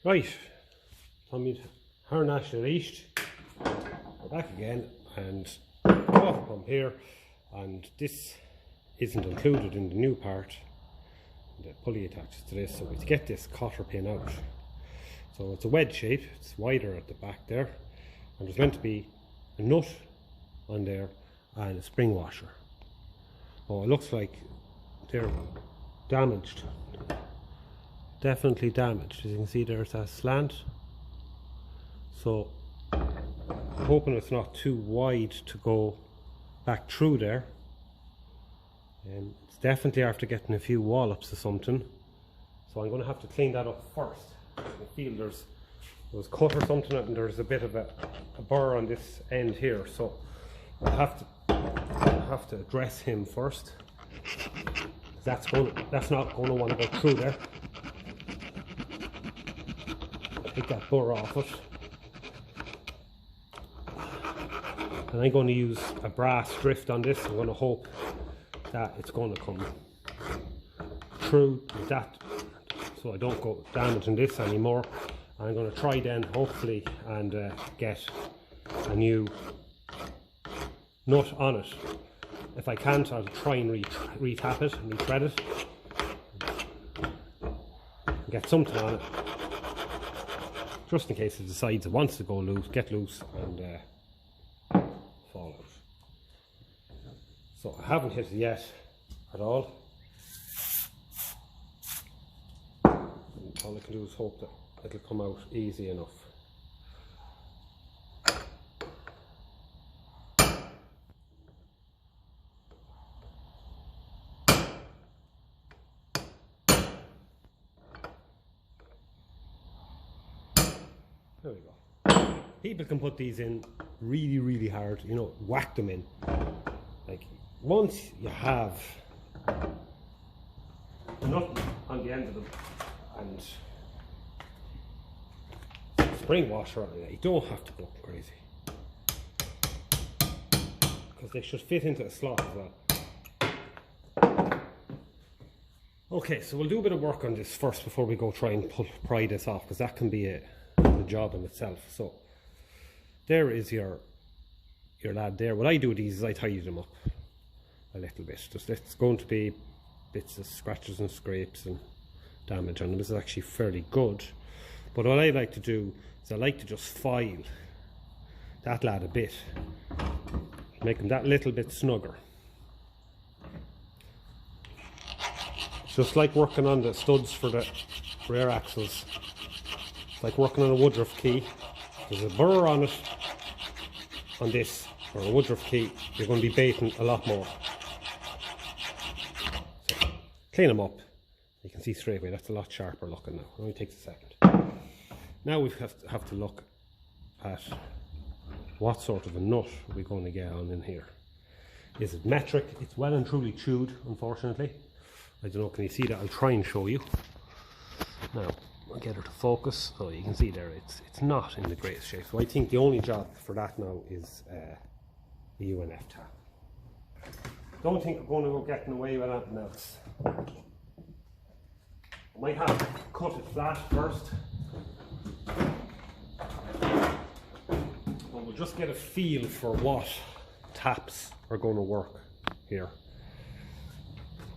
Right, Tommy Harnash Reached. We're back again and water pump here, and this isn't included in the new part. The pulley attaches to this, so we have to get this cotter pin out. So it's a wedge shape, it's wider at the back there, and there's meant to be a nut on there and a spring washer. Oh, it looks like they're damaged. Definitely damaged. As you can see, there's that slant. So I'm hoping it's not too wide to go back through there. It's definitely after getting a few wallops or something. So I'm going to have to clean that up first. I feel there was cut or something, and there's a bit of a burr on this end here. So I'll have to address him first. That's not going to want to go through there. Take that burr off it. And I'm going to use a brass drift on this. I'm going to hope that it's going to come through that, so I don't go damaging this anymore. I'm going to try then, hopefully, and get a new nut on it. If I can't, I'll try and retap it and retread it, and get something on it, just in case it decides it wants to go loose, get loose, and fall out. So I haven't hit it yet at all. All I can do is hope that it'll come out easy enough. There we go. People can put these in really, really hard, you know, whack them in. Like, once you have nothing on the end of them and spring washer on it, you don't have to go crazy, because they should fit into a slot as well. Okay, so we'll do a bit of work on this first before we go try and pry this off, because that can be a job in itself. So there is your lad there. What I do with these is I tidy them up a little bit. Just it's going to be bits of scratches and scrapes and damage on them. This is actually fairly good, but what I like to do is I like to just file that lad a bit, make him that little bit snugger. It's just like working on the studs for the rear axles. It's like working on a Woodruff key. There's a burr on it, on this, or a Woodruff key, you're going to be baiting a lot more. So, clean them up. You can see straight away that's a lot sharper looking now. It only takes a second. Now we have to look at what sort of a nut we're going to get on in here. Is it metric? It's well and truly chewed, unfortunately. I don't know, can you see that? I'll try and show you. Now, I'll get her to focus. So you can see there, it's not in the greatest shape. So I think the only job for that now is the UNF tap. Don't think we're going to go getting away with anything else. I might have to cut it flat first, but we'll just get a feel for what taps are going to work here.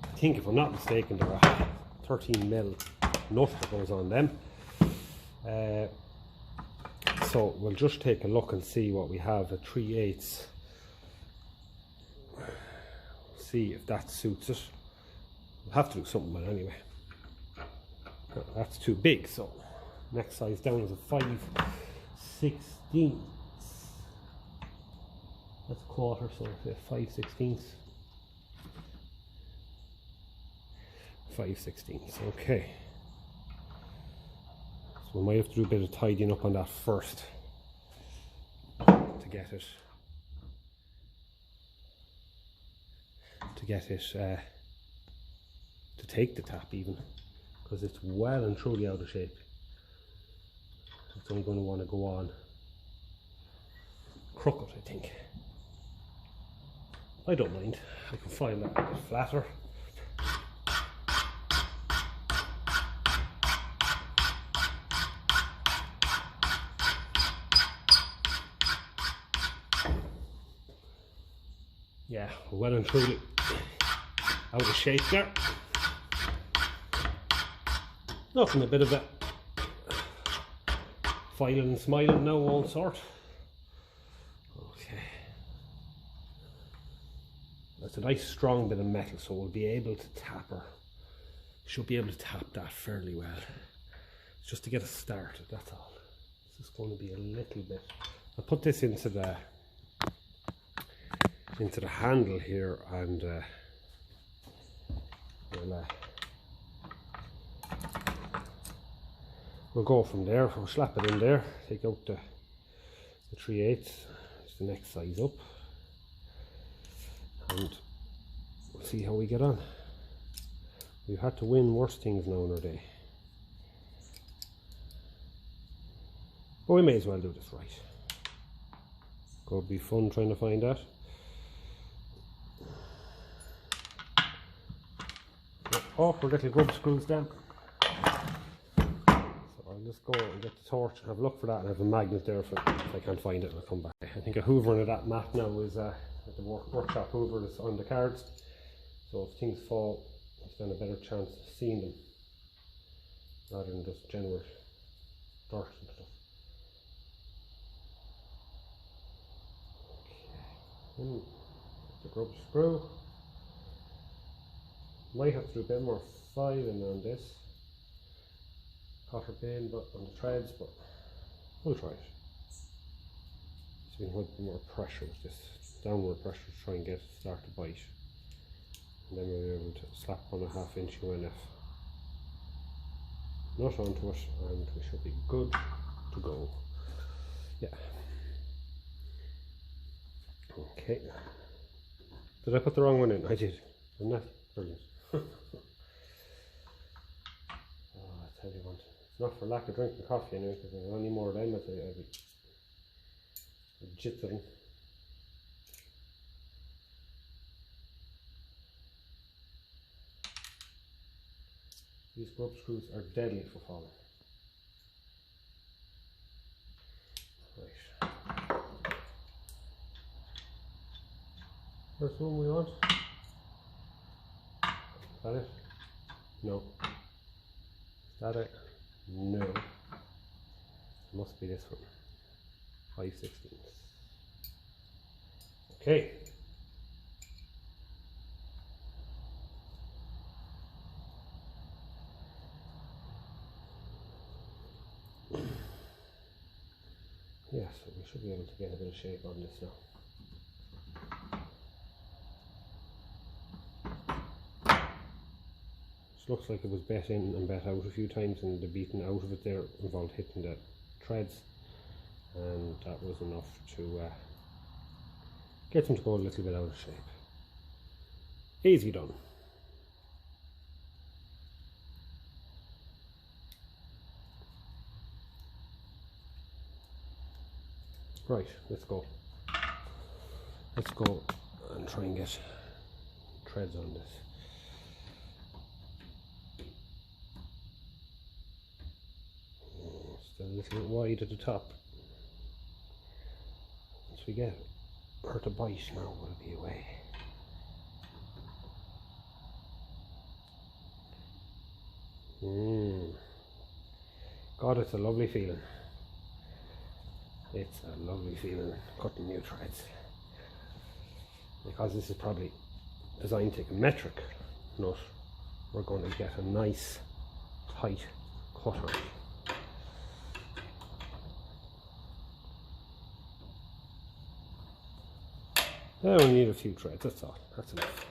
I think, if I'm not mistaken, there are 13mm nut that goes on them. So we'll just take a look and see what we have at 3/8. See if that suits it. We'll have to do something with it anyway. That's too big, so next size down is a 5/16. That's a quarter, so it's a 5/16. 5/16. Okay. So we might have to do a bit of tidying up on that first to get it to take the tap even, because it's well and truly out of shape. It's only going to want to go on crooked, I think. I don't mind. I can file that a bit flatter. Yeah, well and truly out of shape there. Nothing, a bit of a filing and smiling now, all sort. Okay. That's a nice strong bit of metal, so we'll be able to tap her. Should be able to tap that fairly well. It's just to get us started, that's all. This is going to be a little bit. I'll put this into the handle here, and we'll go from there. We'll slap it in there, take out the 3/8, it's the next size up, and we'll see how we get on. We've had to win worse things now in our day, but we may as well do this right. Could be fun trying to find that. Awkward little grub screws then. So I'll just go and get the torch and have a look for that, and have a magnet there if I can't find it, and I'll come back. I think a hoovering of that mat now is at the workshop hoover that's on the cards, so if things fall, I stand a better chance of seeing them rather than just general dirt and stuff. Okay, the grub screw. Might have to do a bit more filing on this cotter pin, but on the threads, but we'll try it. See, a bit more pressure with this downward pressure to try and get it to start to bite, and then we'll be able to slap on a 1/2 inch UNF nut onto it, and we should be good to go. Yeah. Okay. Did I put the wrong one in? I did. Isn't that brilliant? Oh, I tell you what, it's not for lack of drinking coffee anyway, because there's only more of them I'd be jittering. These grub screws are deadly for falling. Right. First one we want. Is that it? No. Is that it? No. It must be this one. 5/16. Okay. Yeah, so we should be able to get a bit of shape on this now. Looks like it was bet in and bet out a few times, and the beating out of it there involved hitting the threads, and that was enough to get them to go a little bit out of shape. Easy done. Right, let's go. Let's go and try and get threads on this. Still a little bit wide at the top. Once we get her to bite now, we'll be away. God, it's a lovely feeling. It's a lovely feeling cutting new threads, because this is probably designed to take a metric nut. We're going to get a nice tight cut on it. I only need a few threads, that's all. That's enough.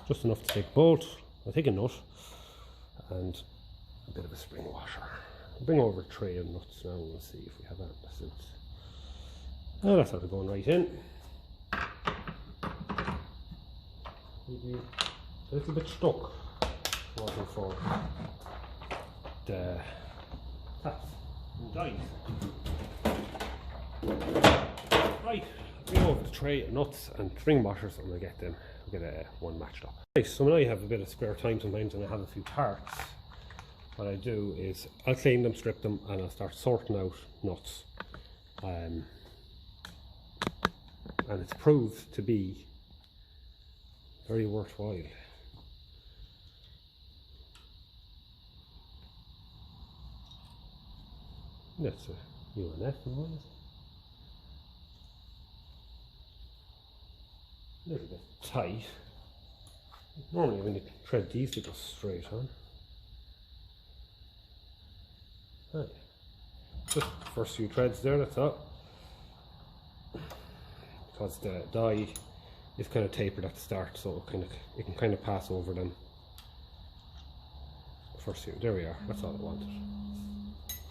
Just enough to take bolt, I think a nut, and a bit of a spring washer. I'll bring over a tray of nuts now and we'll see if we have that that suits. Oh, that's sort of going right in. Maybe a little bit stuck working for the taps and dies. Right, bring over the tray of nuts and spring washers and we'll get them, we'll get one matched up. Right, so when I have a bit of spare time sometimes and I have a few parts, what I do is I'll clean them, strip them, and I'll start sorting out nuts. And it's proved to be very worthwhile. That's a UNF one. A little bit tight. Normally when you thread these they go straight on. Right. Just the first few threads there, that's all. Because the die is kind of tapered at the start, so it can kind of pass over them. First few, there we are, that's all I wanted.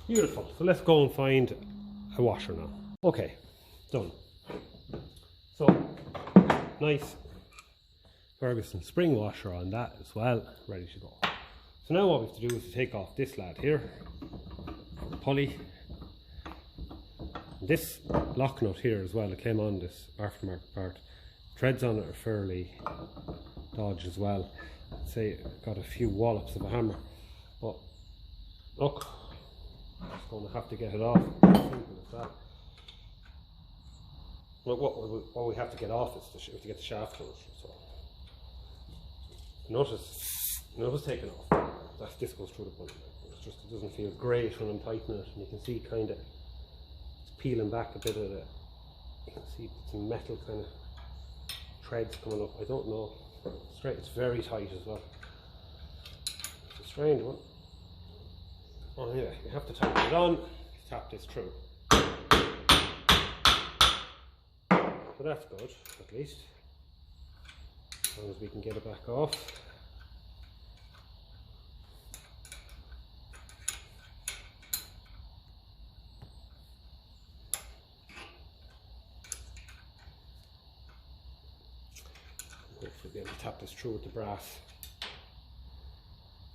Beautiful. So let's go and find a washer now. Okay, done. So nice Ferguson spring washer on that as well, ready to go. So now what we have to do is to take off this lad here, the pulley. This lock nut here as well, it came on this aftermarket part. Threads on it are fairly dodged as well. I'd say it got a few wallops of a hammer, but look, I'm just going to have to get it off. Simple as that. Well, what we have to get off is to get the shaft out. So notice taken off. This goes through the pulley. It doesn't feel great when I'm tightening it, and you can see kind of it's peeling back a bit of the. You can see some metal kind of threads coming up. I don't know. Straight. It's very tight as well. It's a strange one. Oh, anyway, you have to tighten it on. Tap this through. So that's good, at least. As long as we can get it back off. Hopefully be able to tap this through with the brass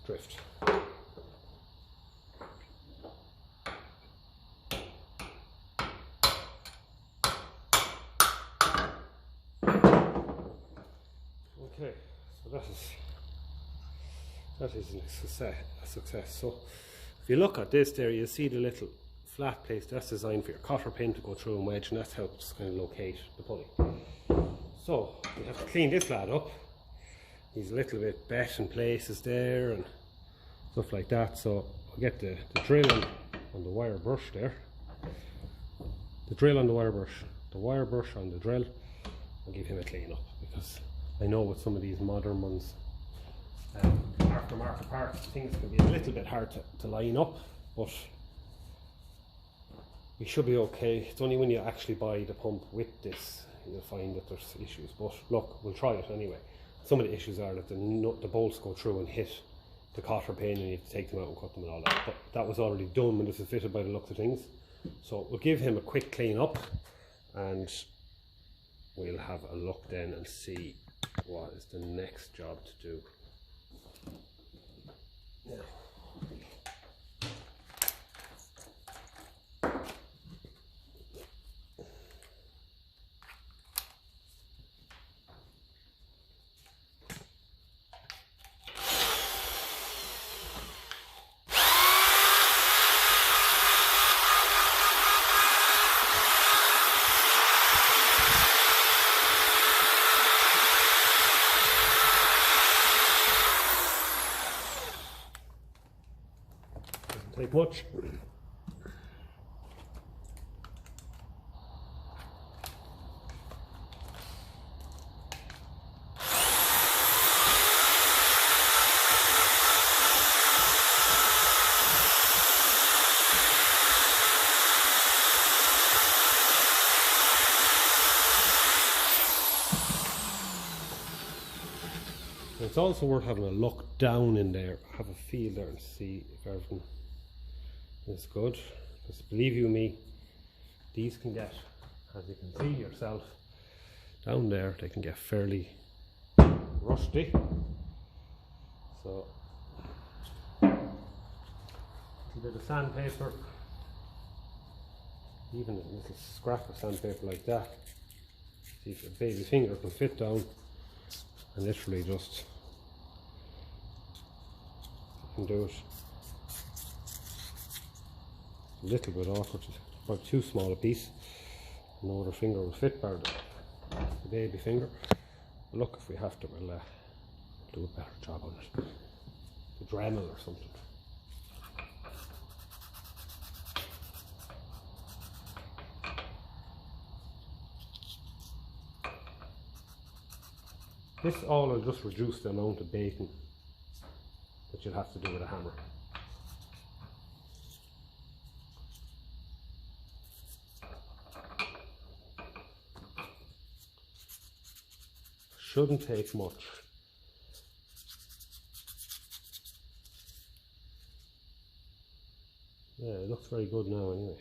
drift. Okay, so that is a success. So if you look at this there, you see the little flat place that's designed for your cotter pin to go through and wedge, and that helps kind of locate the pulley. So we have to clean this lad up. He's a little bit bent in places there and stuff like that. So I'll get the drill on the wire brush there. The drill on the wire brush on the drill. I'll give him a clean up, because I know with some of these modern ones, aftermarket parts, things can be a little bit hard to line up, but we should be okay. It's only when you actually buy the pump with this you'll find that there's issues, but look, we'll try it anyway. Some of the issues are that the bolts go through and hit the cotter pin, and you have to take them out and cut them and all that, but that was already done when this is fitted by the looks of things. So we'll give him a quick clean up, and we'll have a look then and see what is the next job to do. Now, take much. It's also worth having a look down in there, have a feel there and see if everything is good, because believe you me, these can get, as you can see yourself down there, they can get fairly rusty. So a bit of sandpaper, even a little scrap of sandpaper like that, see if your baby finger can fit down, and literally just you can do it. A little bit awkward, about too small a piece. No other finger will fit, bar the baby finger. Look, if we have to, we'll do a better job on it. The Dremel or something. This all will just reduce the amount of baiting that you'll have to do with a hammer. Shouldn't take much. Yeah, it looks very good now anyway.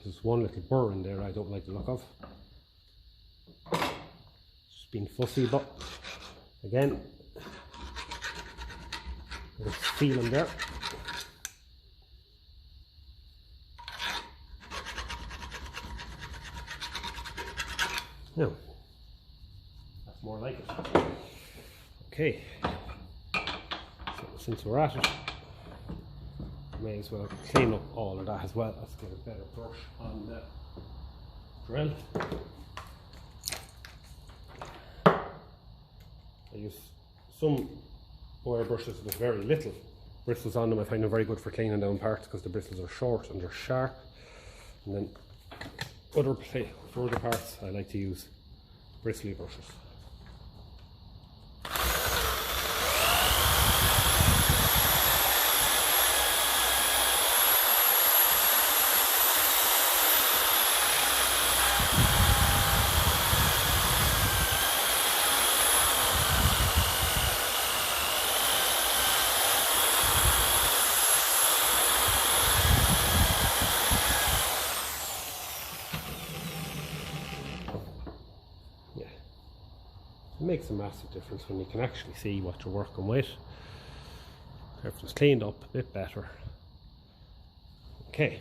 There's one little burr in there I don't like the look of. Just being fussy, but again, there's feeling there. Now, that's more like it. Okay, so since we're at it, may as well clean up all of that as well. Let's get a better brush on the drill. I use some wire brushes with very little bristles on them. I find them very good for cleaning down parts because the bristles are short and they're sharp. And then for other parts I like to use bristly brushes. It makes a massive difference when you can actually see what you're working with. Everything's cleaned up a bit better. Okay,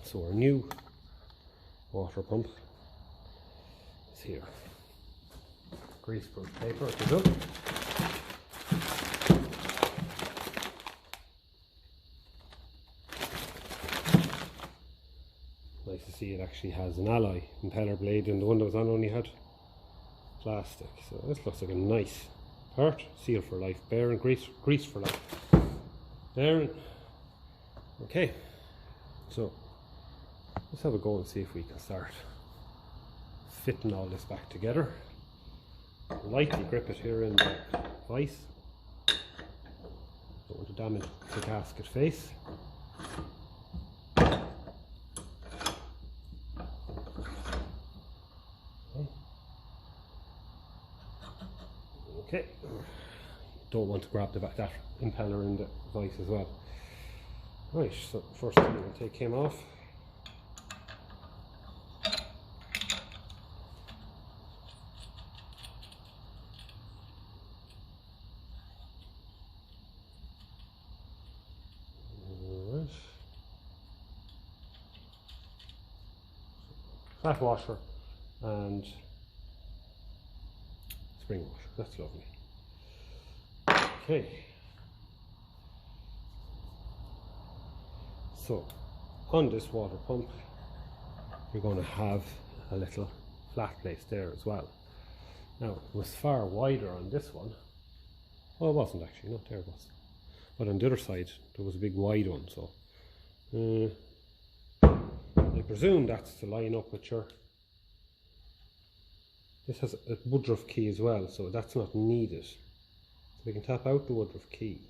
so our new water pump is here. Greaseproof paper at the good. Nice to see it actually has an alloy impeller blade, and the one that was on only had plastic. So this looks like a nice part. Seal for life, bearing, grease for life, bearing. Okay, so let's have a go and see if we can start fitting all this back together. Lightly grip it here in the vise. Don't want to damage the gasket face. Okay, don't want to grab that impeller in the vise as well. Right, so first thing we'll take him off. Alright. Flat washer and spring washer. That's lovely. Okay. So, on this water pump, you're going to have a little flat place there as well. Now, it was far wider on this one. Well, it wasn't actually, not there it was. But on the other side, there was a big wide one, so I presume that's to line up with your. This has a Woodruff key as well, so that's not needed. So we can tap out the Woodruff key.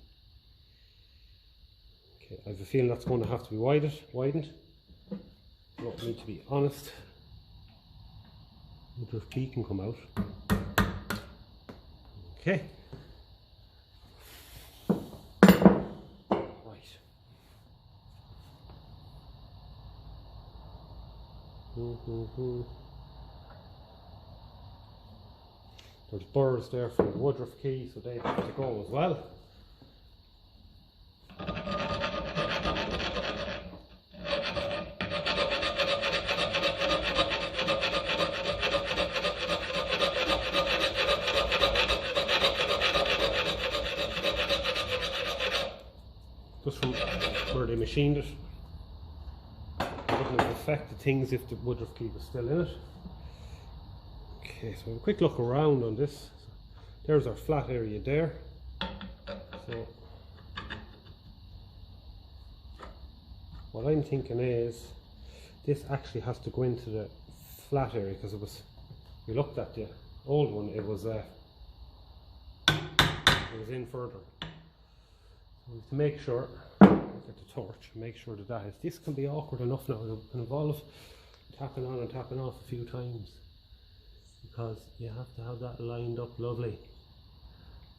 Okay, I have a feeling that's going to have to be widened. Don't need to be honest. Woodruff key can come out. Okay. Right. There's burrs there for the Woodruff key, so they have to go as well. Just from where they machined it. wouldn't have affected things if the wood rough key was still in it. Okay, so a quick look around on this. There's our flat area there. So what I'm thinking is this actually has to go into the flat area, because it was, we looked at the old one, it was in further. So we have to make sure, look at the torch, make sure that that is. This can be awkward enough now. It can involve tapping on and tapping off a few times, because you have to have that lined up lovely.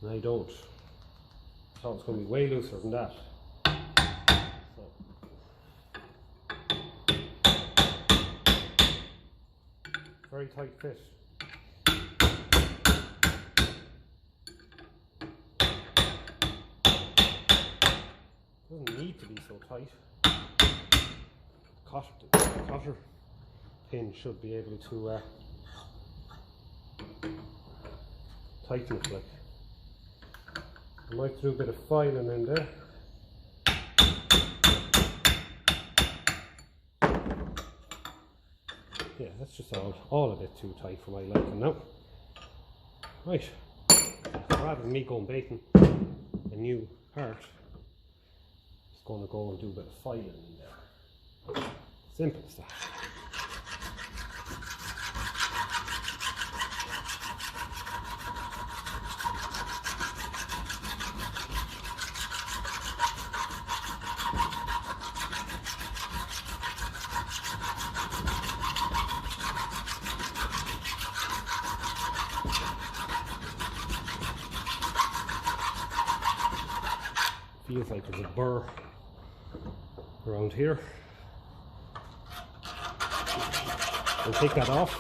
And I don't. I thought it was going to be way looser than that. So. Very tight fit. Doesn't need to be so tight. The cotter pin should be able to tighten it. Like, I might do a bit of filing in there. Yeah, that's just all a bit too tight for my liking now. Right, rather than me going baiting a new part, just going to go and do a bit of filing in there. Simple as that. Feels like there's a burr around here. I'll take that off.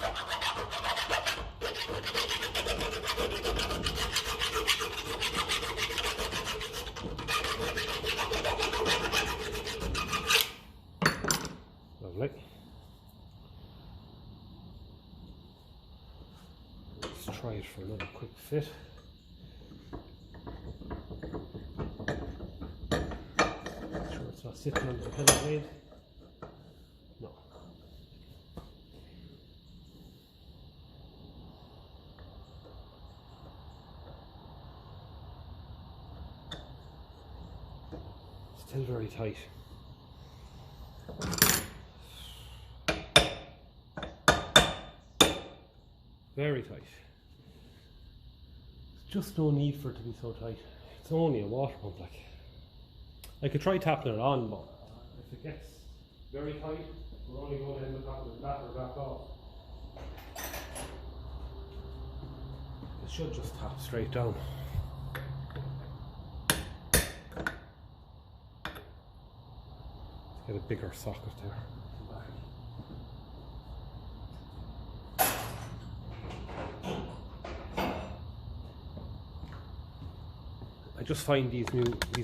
Lovely. Let's try it for another quick fit. Not sitting under the pillow blade. No. Still very tight. Very tight. There's just no need for it to be so tight. It's only a water pump, like. I could try tapping it on, but if it gets very tight, we're only going to end up having the batter back off. It should just tap straight down. Let's get a bigger socket there. I just find these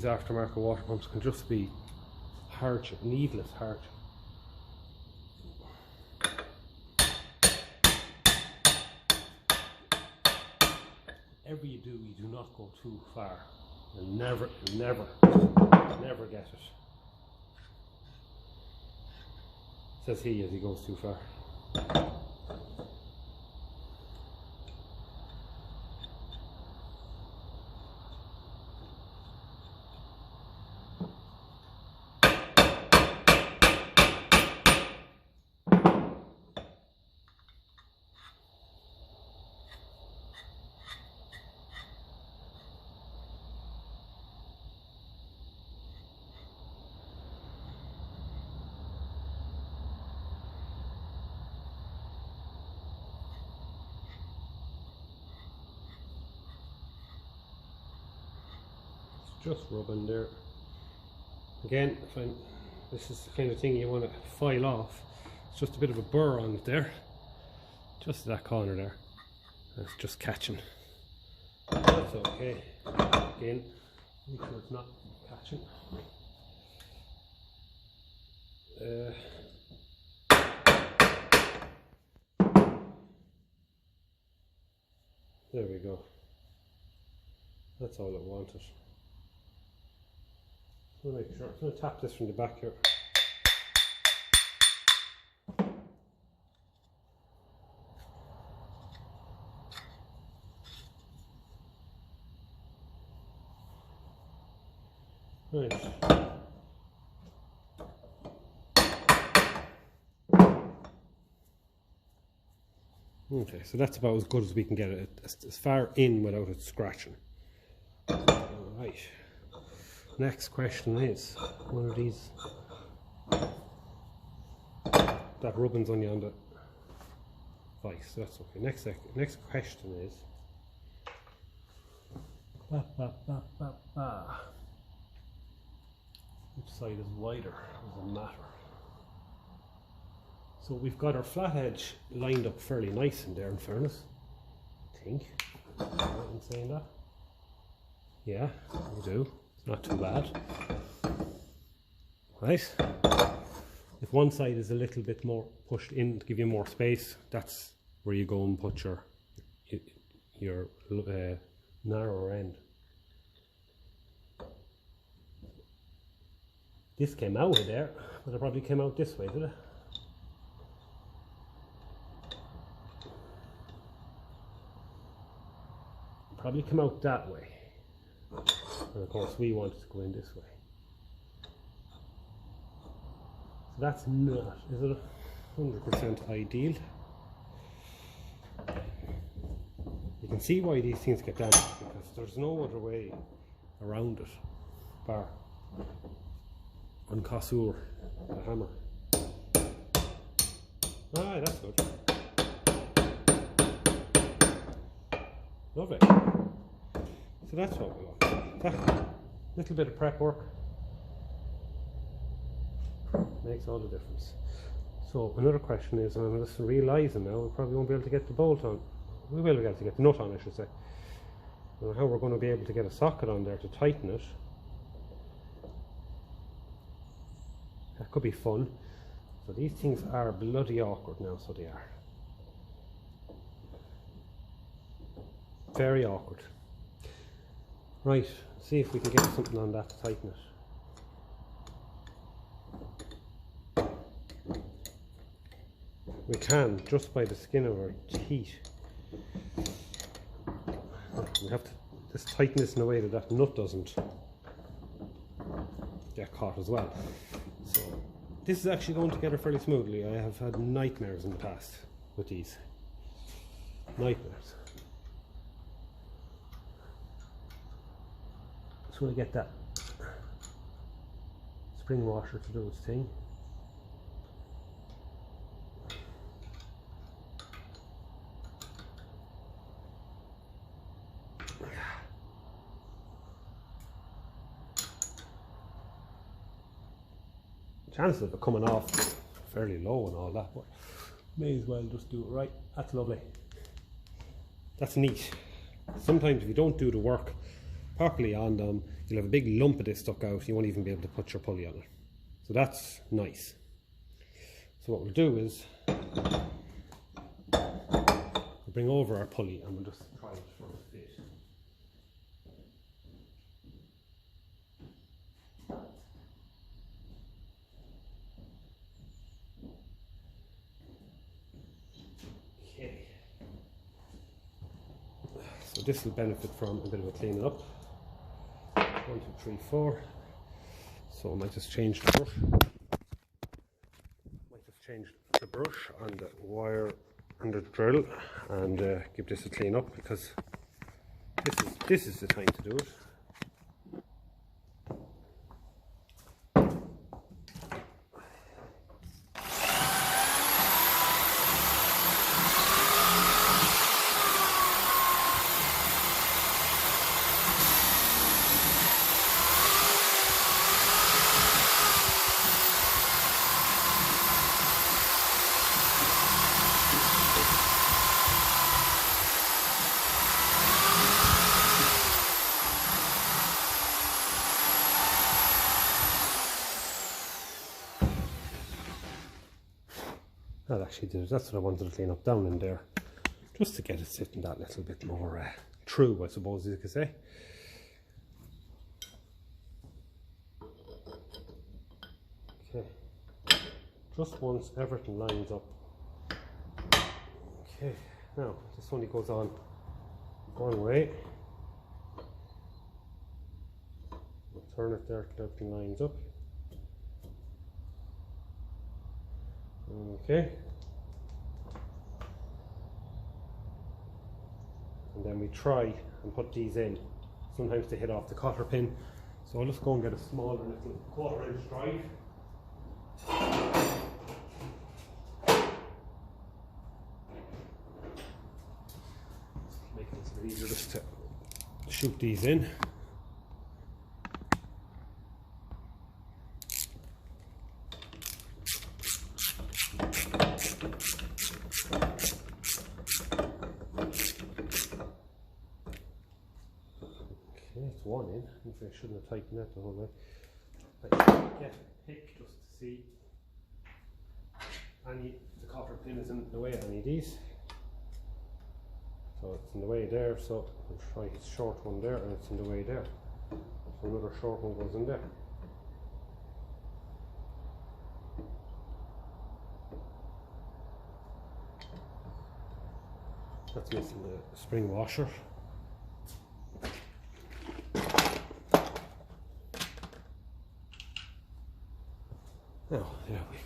aftermarket water pumps can just be hardship, needless hardship. Whatever you do not go too far. You'll never get it. Says he as he goes too far. Just rubbing there. Again, this is the kind of thing you want to file off. It's just a bit of a burr on it there. Just that corner there. It's just catching. That's okay. Again, make sure it's not catching. There we go. That's all it wanted. I'm going to make sure. I'm going to tap this from the back here. Right. Okay, so that's about as good as we can get it, as far in without it scratching. Alright. Next question is, one of these, that rubbing's only on the vice, so that's okay. Next question is, which side is wider? Doesn't matter. So we've got our flat edge lined up fairly nice in there, in fairness, I think. Am I right in saying that? Yeah, we do. It's not too bad. Right. If one side is a little bit more pushed in to give you more space, that's where you go and put your narrower end. This came out of there, but it probably came out this way, did it? Probably come out that way, and of course we want it to go in this way. So that's not, is it 100% ideal? You can see why these things get damaged, because there's no other way around it bar uncassure the hammer. Alright, that's good. Lovely. So that's what we want. That little bit of prep work makes all the difference. So another question is, and I'm just realising now, we probably won't be able to get the bolt on. We will be able to get the nut on, I should say. I don't know how we're going to be able to get a socket on there to tighten it. That could be fun. So these things are bloody awkward now, so they are. Very awkward. Right, see if we can get something on that to tighten it. We can, just by the skin of our teeth. We have to just tighten this in a way that that nut doesn't get caught as well. So this is actually going together fairly smoothly. I have had nightmares in the past with these. Nightmares. Just want to get that spring washer to do its thing. Chances of it coming off fairly low and all that, but may as well just do it right. That's lovely. That's neat. Sometimes if you don't do the work properly on them, you'll have a big lump of this stuck out. You won't even be able to put your pulley on it. So that's nice. So what we'll do is we'll bring over our pulley and we'll just try it for a bit. So this will benefit from a bit of a cleaning up. 1, 2, 3, 4. So I might just change the brush. Might just change the brush and the wire and the drill and give this a clean up, because this is the time to do it. That actually did it. That's what I wanted to clean up down in there, just to get it sitting that little bit more true, I suppose you could say. Okay, just once everything lines up. Okay, now this only goes on one way. turn it there till everything lines up. Okay. And then we try and put these in. Sometimes they hit off the cotter pin. So let's go and get a smaller little 1/4 inch drive. Make it a bit easier just to shoot these in. It's one in. I shouldn't have tightened that the whole way. I get a pick just to see the cotter pin is in the way of any of these. So it's in the way there, so we'll try his short one there, and it's in the way there. So another short one goes in there. That's missing the spring washer. Now, there we go.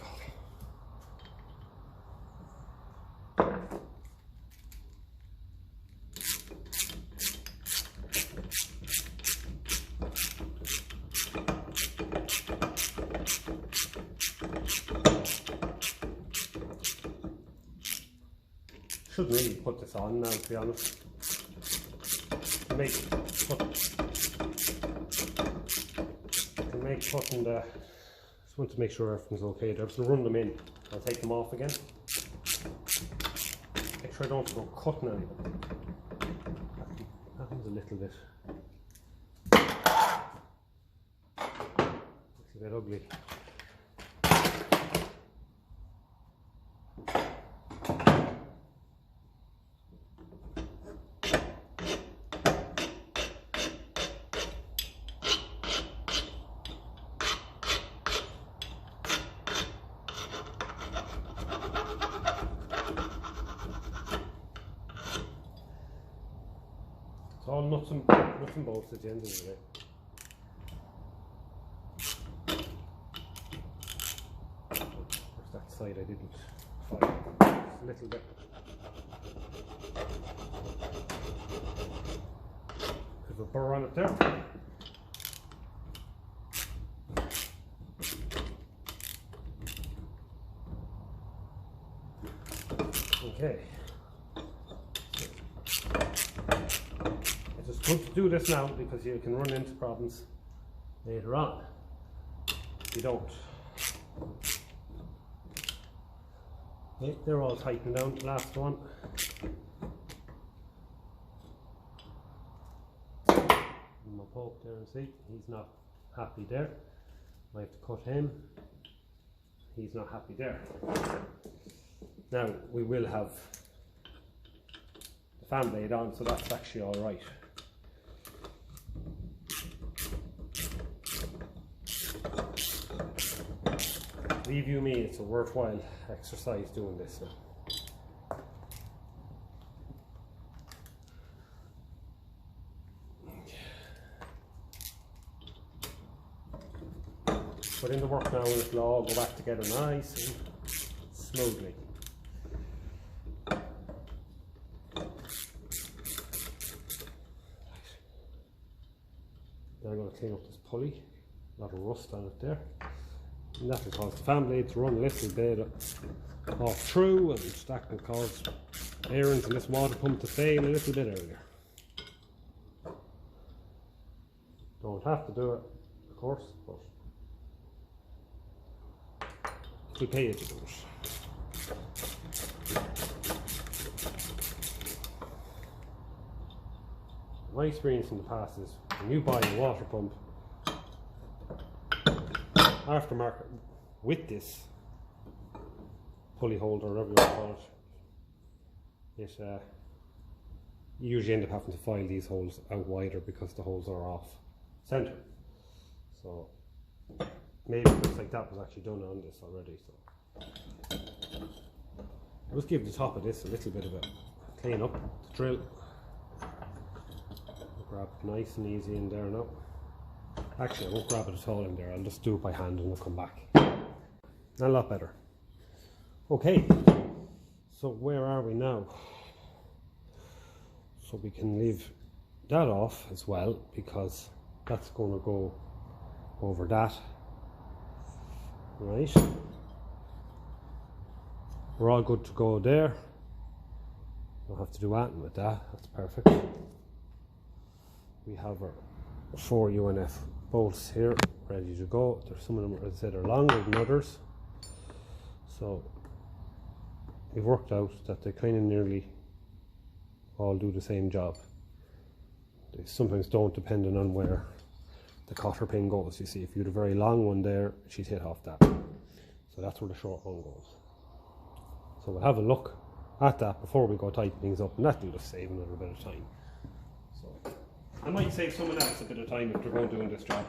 Shouldn't really put this on now, to be honest. To make putting the, just want to make sure everything's okay there. So run them in. I'll take them off again. Make sure I don't go cutting anything. That one's a little bit ugly. It's all nuts and bolts at the end of the day. There's that side I didn't fire. Just a little bit. There's a burr on it there. Okay. It's good to do this now because you can run into problems later on if you don't. Okay, they're all tightened down. Last one. My poke there and see, he's not happy there. I have to cut him. He's not happy there. Now we will have the fan blade on, so that's actually all right. Believe you me, it's a worthwhile exercise doing this now. Put in the work now and it'll all go back together nice and smoothly. Now I'm going to clean up this pulley, a lot of rust on it there. And that will cause the fan blade to run a little bit off through, and that can cause bearings in this water pump to fail a little bit earlier. Don't have to do it, of course, but we pay you to do it. My experience in the past is when you buy a water pump aftermarket with this pulley holder, whatever you want to call it, you usually end up having to file these holes out wider because the holes are off centre. So maybe it looks like that was actually done on this already. So I'll just give the top of this a little bit of a clean up, the drill. Grab it nice and easy in there now. Actually, I won't grab it at all in there. I'll just do it by hand and it'll come back. A lot better. Okay, so where are we now? So we can leave that off as well, because that's going to go over that. Right. We're all good to go there. Don't have to do anything with that. That's perfect. We have our 4 UNF bolts here ready to go. There's some of them, as I said, are longer than others. So we've worked out that they kind of nearly all do the same job. They sometimes don't, depending on where the cotter pin goes. You see, if you had a very long one there, she'd hit off that. So that's where the short one goes. So we'll have a look at that before we go tighten things up, and that will just save a little bit of time. So I might save someone else a bit of time if they're going doing this job.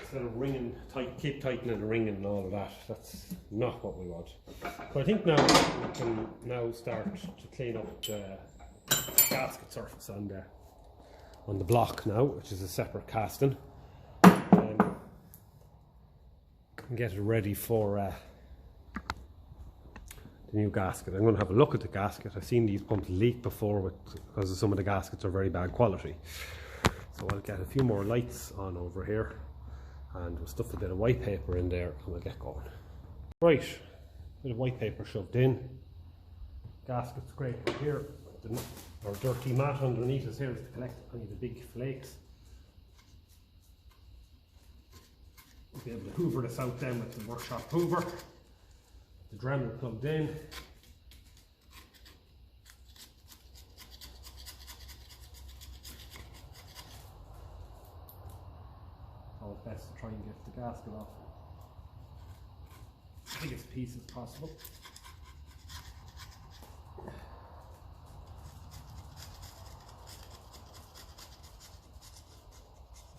Instead of ringing, keep tightening and ringing and all of that. That's not what we want. So I think now we can now start to clean up the gasket surface on the block now, which is a separate casting, and get it ready for the new gasket. I'm going to have a look at the gasket. I've seen these pumps leak before because some of the gaskets are very bad quality. So I'll get a few more lights on over here, and we'll stuff a bit of white paper in there and we'll get going. Right, bit of white paper shoved in. Gasket scraper here. Our dirty mat underneath us here is to collect any of the big flakes. We'll be able to hoover this out then with the workshop hoover. The Dremel plugged in. Always best to try and get the gasket off the biggest piece as possible.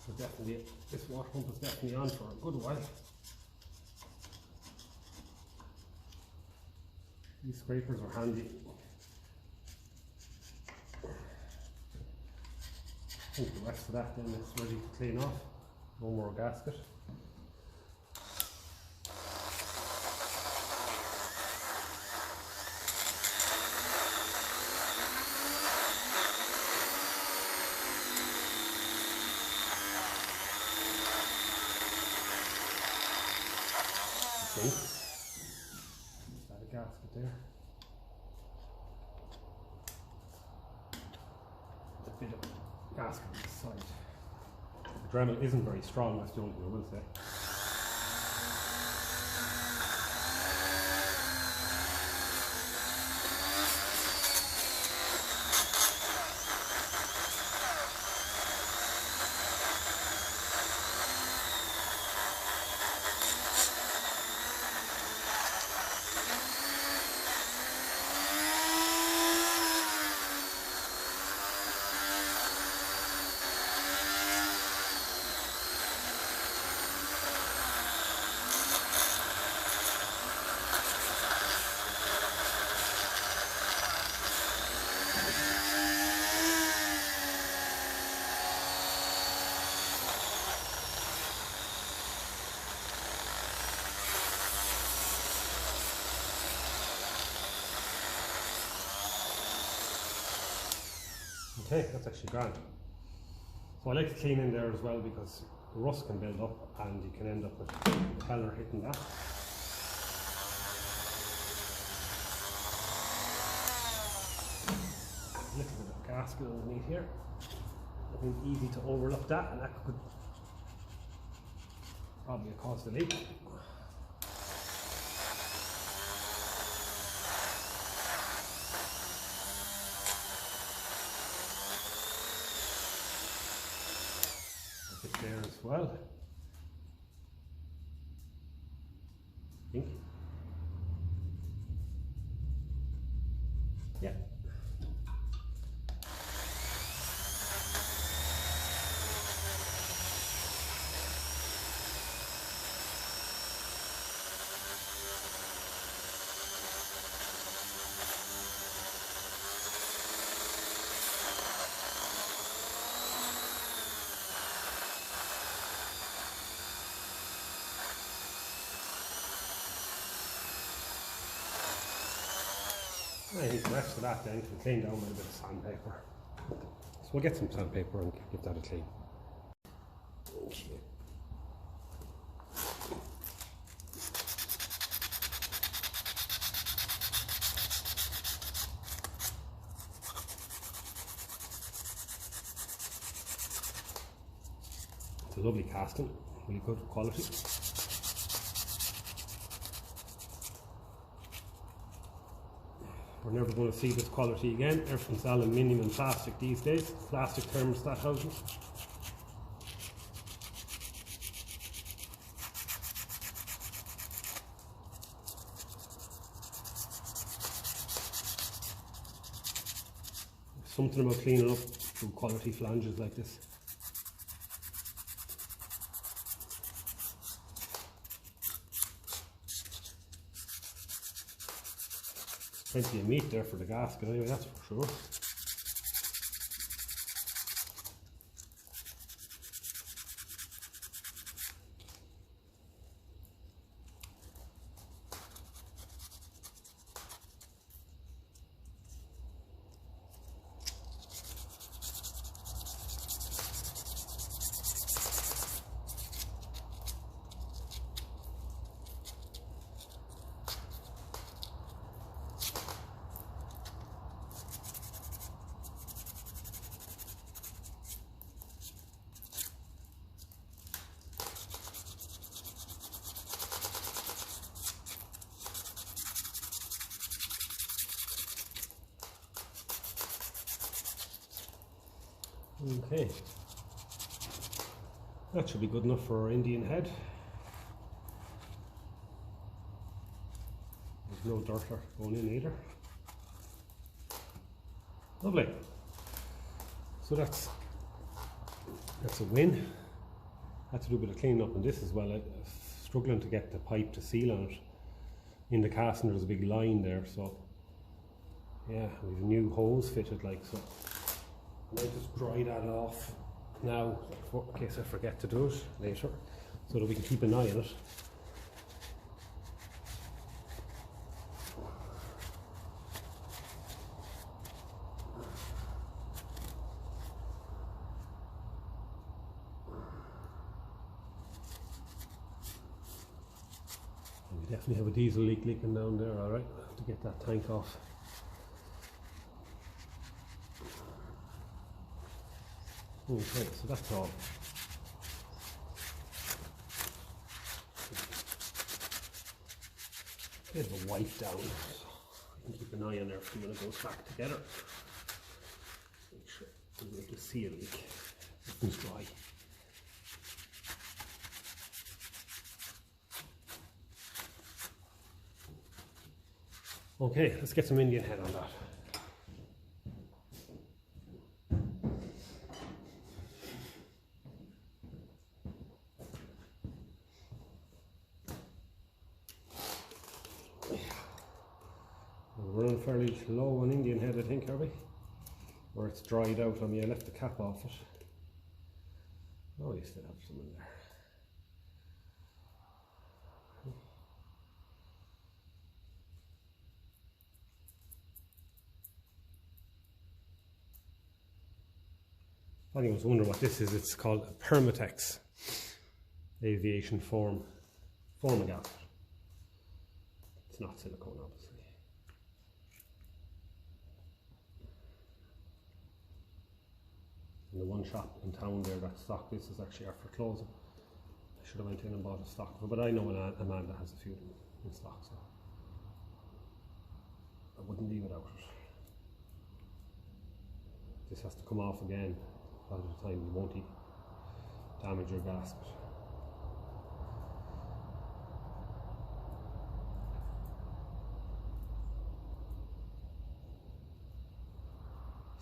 So definitely, this water pump is definitely on for a good while. These scrapers are handy. I think the rest of that then is ready to clean off. No more gasket. Okay. That a gasket there. A bit of gasket on the side. The Dremel isn't very strong, that's the only thing I will say. Okay, that's actually grand. So I like to clean in there as well because the rust can build up and you can end up with impeller hitting that. A little bit of gasket underneath here. I think easy to overlook that, and that could probably cause the leak. There as well. I think. Yeah. I think the rest of that then can clean down with a bit of sandpaper. So we'll get some sandpaper and give that a clean. Okay. It's a lovely casting, really good quality. We're never going to see this quality again. Everything's aluminium and plastic these days. Plastic thermostat housing. Something about cleaning up good quality flanges like this. Plenty of meat there for the gasket anyway, that's for sure. Okay, that should be good enough for our Indian head. There's no dirt going in either. Lovely. So that's a win. Had to do a bit of cleaning up on this as well. Struggling to get the pipe to seal on it. In the casting there's a big line there, so yeah, we've a new hose fitted like so. I might just dry that off now in case I forget to do it later, so that we can keep an eye on it. And we definitely have a diesel leak leaking down there, alright. I have to get that tank off. Okay, so that's all. Bit of a wipe down, so we can keep an eye on everything when it goes back together. Make sure we have to see a leak. Everything's dry. Okay, let's get some Indian head on that. We're running fairly low on Indian head, I think, are we? Or it's dried out on me. I left the cap off it. Oh, you still have some in there. I was wondering what this is. It's called a Permatex aviation foam gasket. It's not silicone, obviously. In the one shop in town there that stock this is actually after closing. I should have went in and bought a stock of it, but I know Amanda has a few of them in stock, so I wouldn't leave without it. This has to come off again a lot of the time. You won't damage your gasket.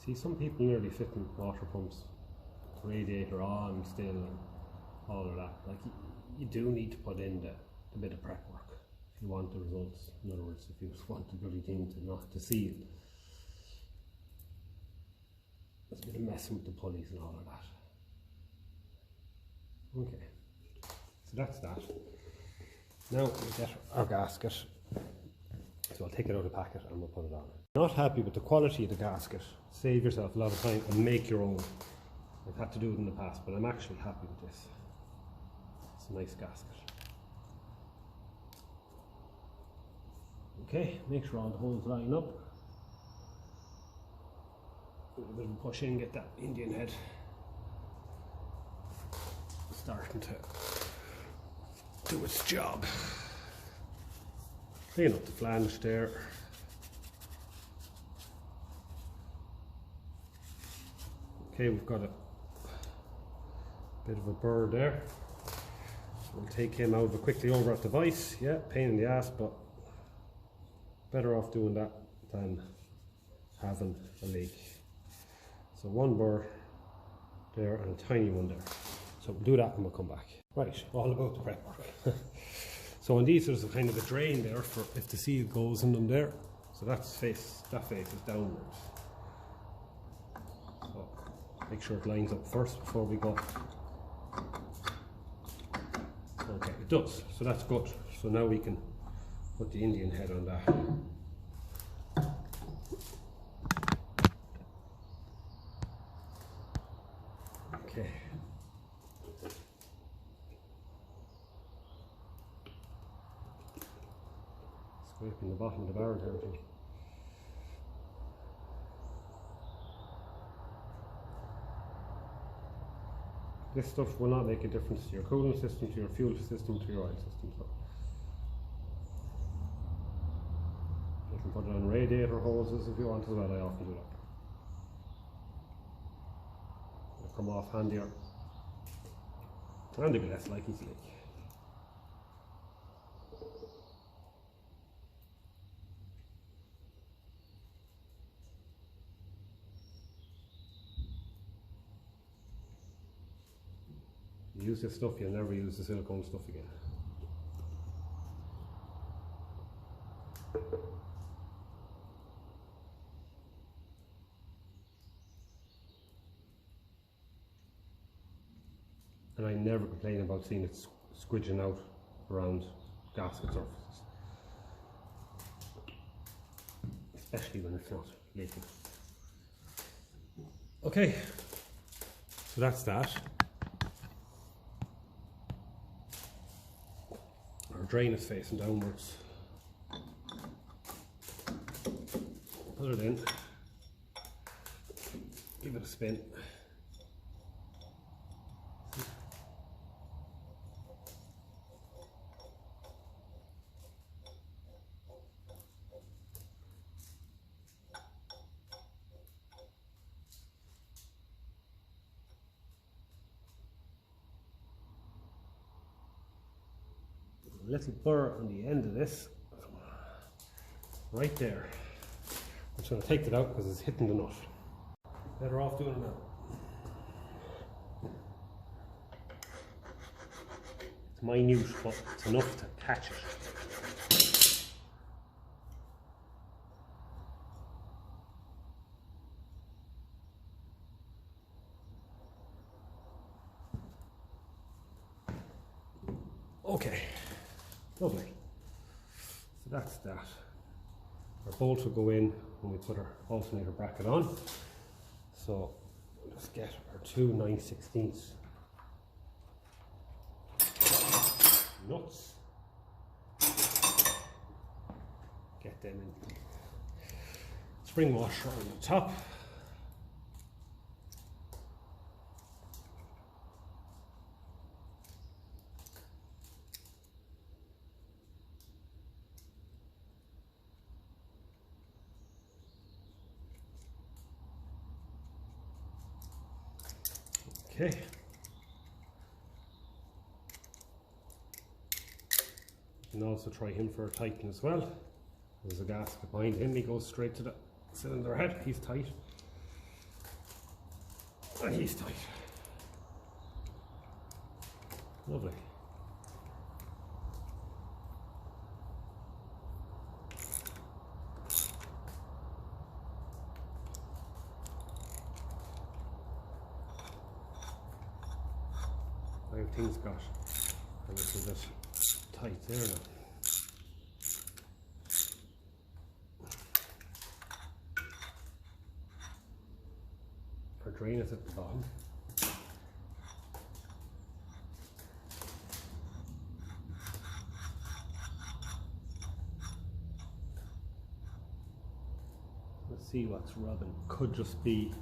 See, some people nearly fitting water pumps, radiator on still and all of that. Like you do need to put in the bit of prep work if you want the results. In other words, if you want the bloody thing to seal. There's a bit of messing with the pulleys and all of that. Okay, so that's that. Now we get our gasket So I'll take it out of the packet and we'll put it on. Not happy with the quality of the gasket, save yourself a lot of time and make your own. I've had to do it in the past, but I'm actually happy with this. It's a nice gasket. Okay, make sure all the holes line up. Give it a bit of a push in, get that Indian head starting to do its job. Clean up the flange there. Okay, we've got a bit of a burr there. So we'll take him out of it quickly over at the vise. Yeah, pain in the ass, but better off doing that than having a leak. So one burr there and a tiny one there. So we'll do that and we'll come back. Right, all about the prep work. So on these there's a kind of a drain there for if the seal goes in them there. So that face is downwards. So make sure it lines up first before we go. Okay, it does. So that's good. So now we can put the Indian head on that. Okay. Scraping the bottom of the barrel here, I think. This stuff will not make a difference to your cooling system, to your fuel system, to your oil system. So you can put it on radiator hoses if you want as well. I often do that. It'll come off handier and they'll be less likely to leak. You use this stuff, you'll never use the silicone stuff again. And I never complain about seeing it squidging out around gasket surfaces, especially when it's not leaking. Okay, so that's that. Our drain is facing downwards. Put it in, give it a spin. A little burr on the end of this, right there. I'm just going to take that out because it's hitting the nut. Better off doing it now. It's minute, but it's enough to catch it. Okay. Lovely. So that's that. Our bolt will go in when we put our alternator bracket on. So we'll just get our two 9/16 nuts. Get them in. Spring washer on the top. Okay. You can also try him for a tighten as well. There's a gasket behind him, he goes straight to the cylinder head, he's tight. And he's tight. Lovely. Everything's got a little bit tight there now. screen is at the bottom. Let's see what's rubbing. Could just be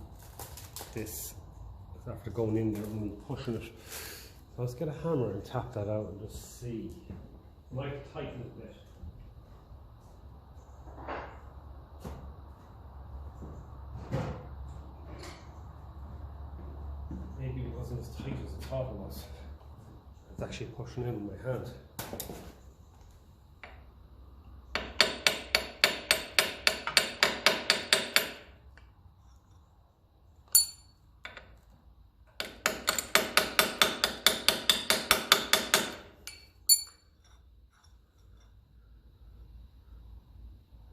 this after going in there and pushing it. So let's get a hammer and tap that out and just see. Might tighten it a bit. Maybe it wasn't as tight as I thought it was. It's actually pushing in my hand.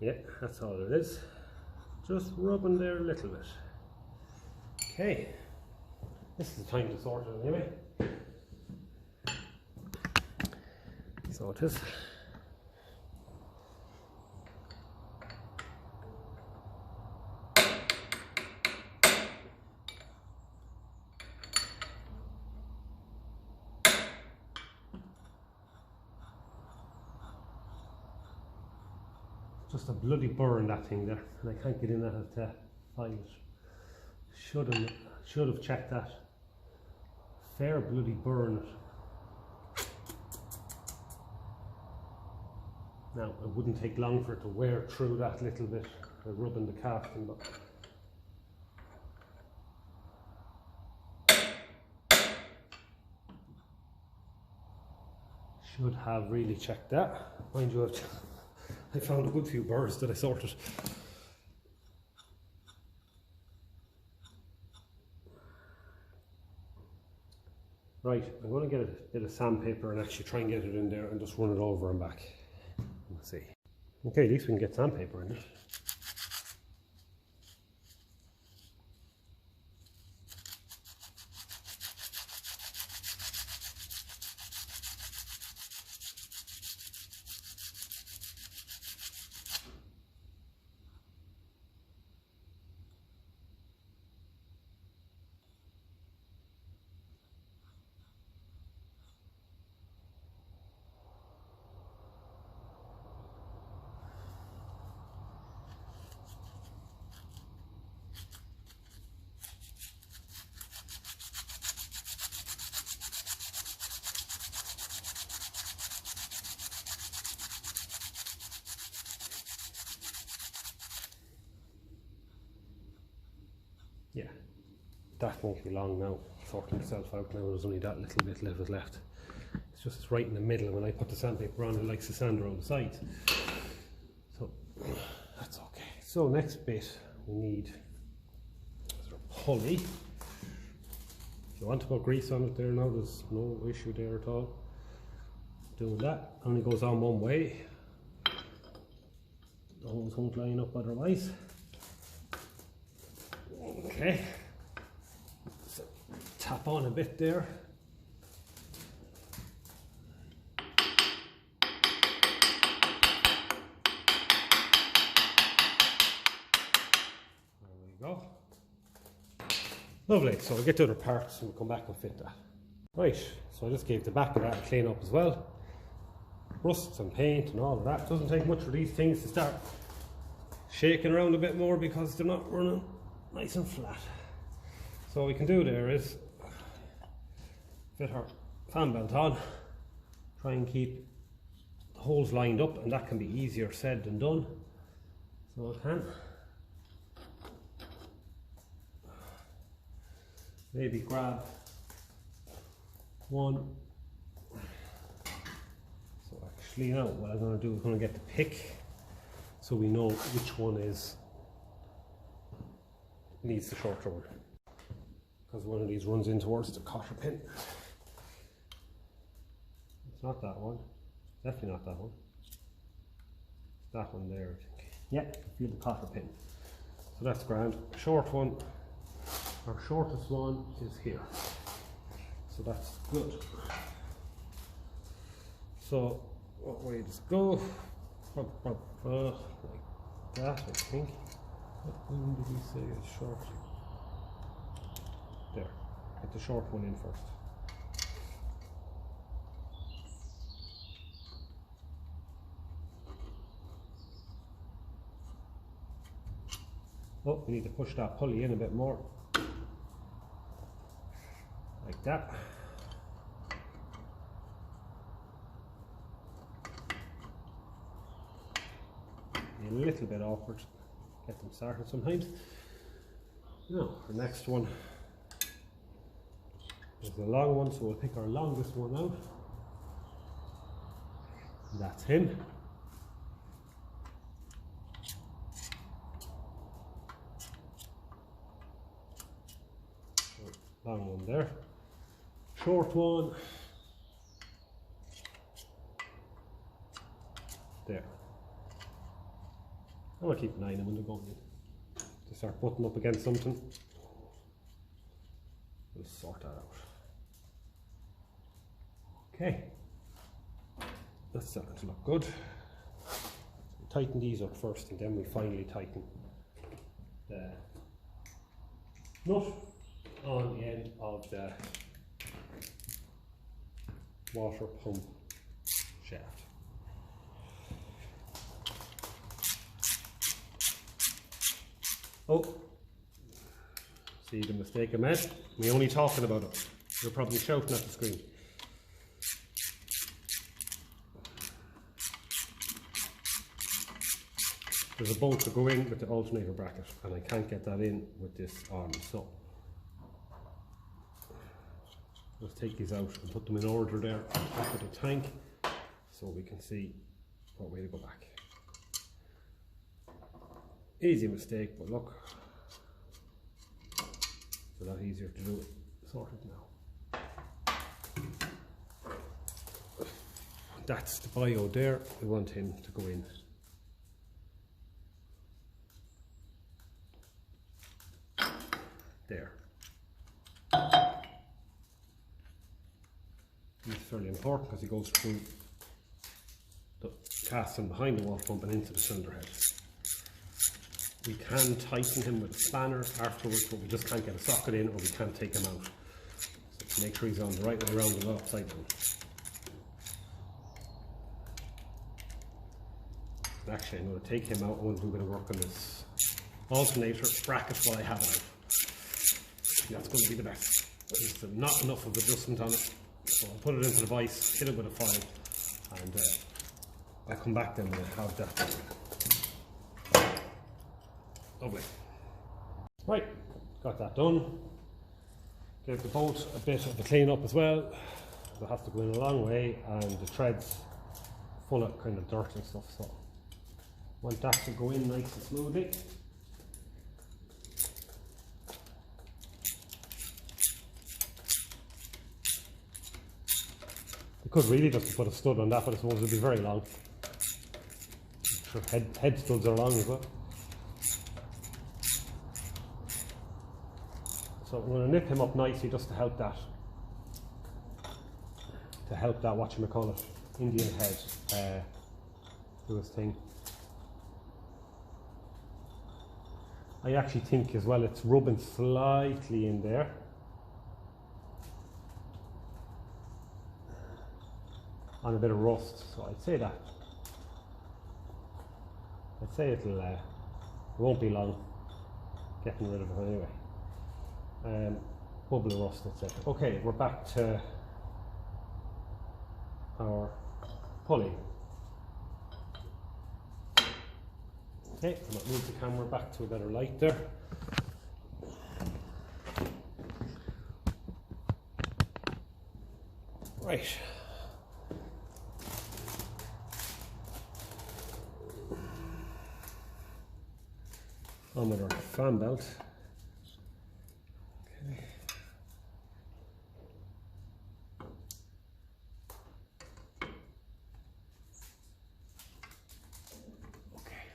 Yeah, that's all it is. Just rubbing there a little bit. Okay, this is the time to sort it anyway. So it is. Just a bloody burr in that thing there, and I can't get in that to find it. Should have checked that. Fair bloody burr in it. Now it wouldn't take long for it to wear through that little bit by rubbing the casting, but should have really checked that. Mind you, I found a good few burrs that I sorted. Right, I'm going to get a bit of sandpaper and actually try and get it in there and just run it over and back. Let's see. Okay, at least we can get sandpaper in it. Yeah, that won't be long now, sorting itself out now. There's only that little bit left. It's just right in the middle, and when I put the sandpaper on, it likes to sand around the sides. So that's okay. So next bit we need a pulley. If you want to put grease on it there now, there's no issue there at all. Doing that only goes on one way. The holes won't line up otherwise. Okay, so tap on a bit there. There we go. Lovely, so we'll get to other parts and we'll come back and fit that. Right, so I just gave the back of that a clean up as well. Rusts and paint and all of that. Doesn't take much for these things to start shaking around a bit more because they're not running nice and flat. So what we can do there is fit our fan belt on, try and keep the holes lined up, and that can be easier said than done. So I can maybe grab one. So actually now what I'm going to do is going to get the pick so we know which one needs the shorter one, because one of these runs in towards the cotter pin. It's not that one, definitely not that one. It's that one there, I think. Yeah, feel the cotter pin. So that's grand. Short one, our shortest one is here. So that's good. So what way does it go? Like that, I think. What one did we say is short? There, get the short one in first. Oh, we need to push that pulley in a bit more. Like that. A little bit awkward, get them started sometimes. Now, the next one is the long one, so we'll pick our longest one out. And that's him. So, long one there. Short one. There. I'm going to keep an eye on them when they're going in. To start butting up against something, we'll sort that out. Okay, that's starting to look good. So we tighten these up first and then we finally tighten the nut on the end of the water pump shaft. Oh, see the mistake I made? We're only talking about it. You're probably shouting at the screen. There's a bolt to go in with the alternator bracket and I can't get that in with this arm, so let's take these out and put them in order there on top of the tank so we can see what way to go back. Easy mistake, but look, it's a lot easier to do it sorted now. That's the bio there, we want him to go in. There. He's fairly important because he goes through the casting behind the water pump and into the cylinder head. We can tighten him with a spanner afterwards, but we just can't get a socket in or we can't take him out. So to make sure he's on the right way around and not upside down. Actually, I'm going to take him out and we'll do a bit of work on this alternator bracket while I have it out. That's going to be the best. There's not enough of adjustment on it, so I'll put it into the vise, hit it with a file, and I'll come back then and have that. Lovely. Right, got that done. Gave the boat a bit of a clean up as well. They'll have to go in a long way, and the thread's full of kind of dirt and stuff, so want that to go in nice and smoothly. You could really just put a stud on that, but I suppose it would be very long. I'm sure head studs are long as well. So I'm going to nip him up nicely just to help that. Whatchamacallit, Indian head do his thing. I actually think as well it's rubbing slightly in there. On a bit of rust, so I'd say that. I'd say it won't be long getting rid of it anyway. Bubble of rust, that's it. Okay, we're back to our pulley. Okay, I might move the camera back to a better light there. Right. On with our fan belt. Okay. Okay.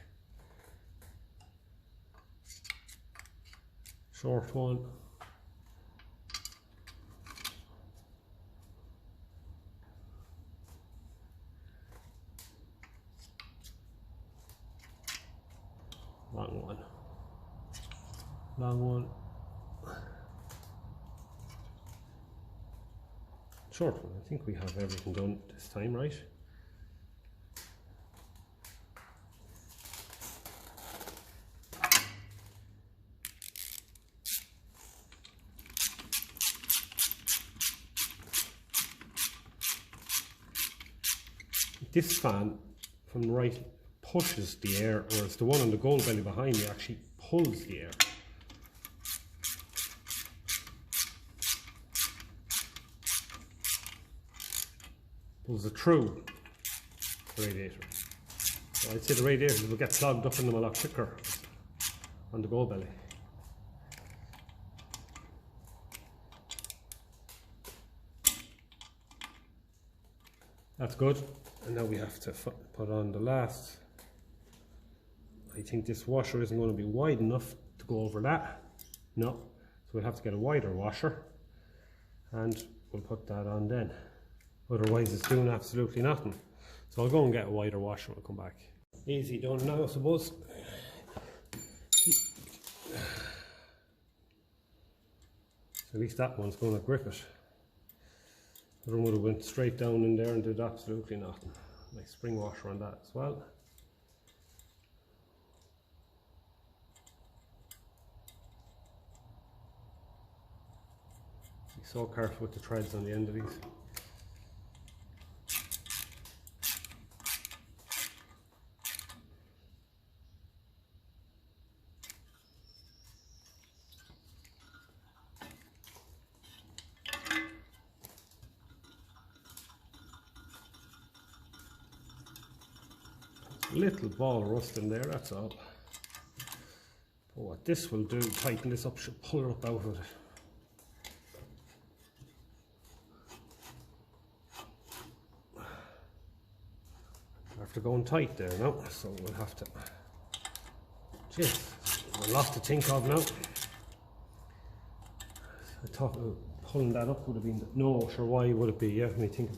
Short one. Long one. Long one. short one. I think we have everything done this time, right? This fan from the right pushes the air, whereas the one on the gold belly behind me actually pulls the air. Pulls it through the radiator. So I'd say the radiators will get clogged up in them a lot quicker on the gold belly. That's good. And now we have to put on the last. I think this washer isn't going to be wide enough to go over that. No. So we'll have to get a wider washer. And we'll put that on then. Otherwise it's doing absolutely nothing. So I'll go and get a wider washer and we'll come back. Easy done now, I suppose. So at least that one's going to grip it. The other one would have went straight down in there and did absolutely nothing. Nice spring washer on that as well. Be so careful with the threads on the end of these. Little ball of rust in there, that's all. But what this will do, tighten this up, should pull her up out of it. After going tight there now, so we'll have to. Jeez, a lot to think of now. I thought pulling that up would have been. No, sure, why would it be? Yeah, let me think.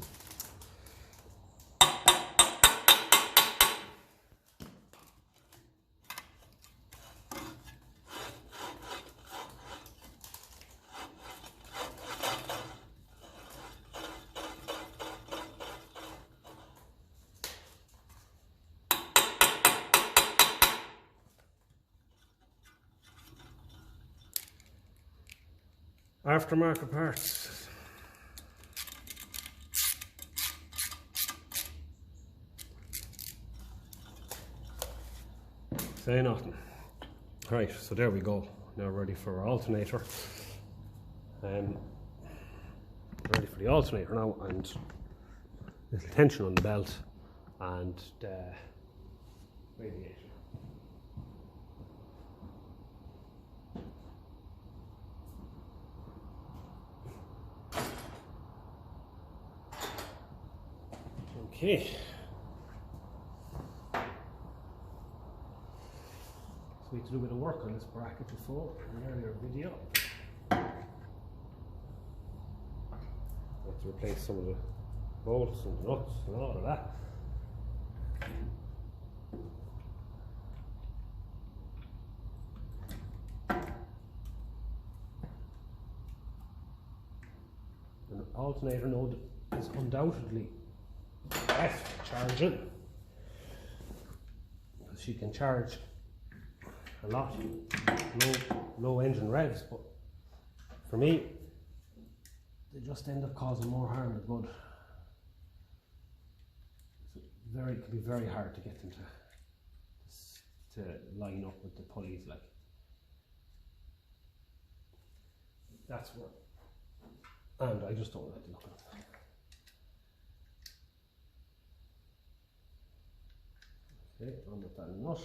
Aftermarket parts. Say nothing. Right, so there we go. Now ready for our alternator. Ready for the alternator now, and little tension on the belt and the radiator. Okay, so we had to do a bit of work on this bracket before in an earlier video. I have to replace some of the bolts and the nuts and all of that. An alternator node is undoubtedly best charging, because she can charge a lot, low engine revs, but for me they just end up causing more harm than good. So it can be very hard to get them to line up with the pulleys, like that's what, and I just don't like the look of it. Okay, on with that nut.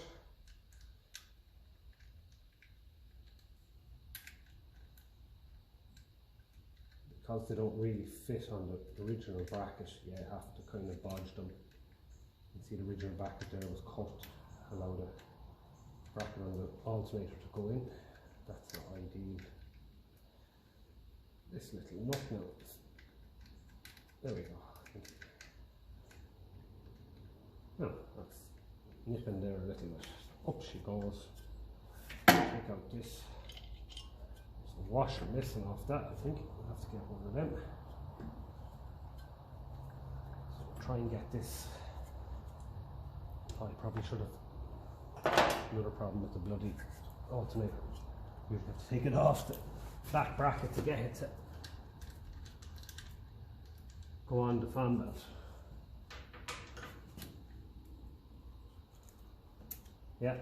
Because they don't really fit on the original bracket, you have to kind of bodge them. You can see the original bracket there was cut, allow the bracket on the alternator to go in. That's not ideal. This little nut now, there we go. No, that's nipping there a little bit. Up she goes. Take out this. There's a washer missing off that, I think. We'll have to get one of them. try and get this. I probably should have. Another problem with the bloody alternator. You have to take it off the back bracket to get it to go on the fan belt. Yeah,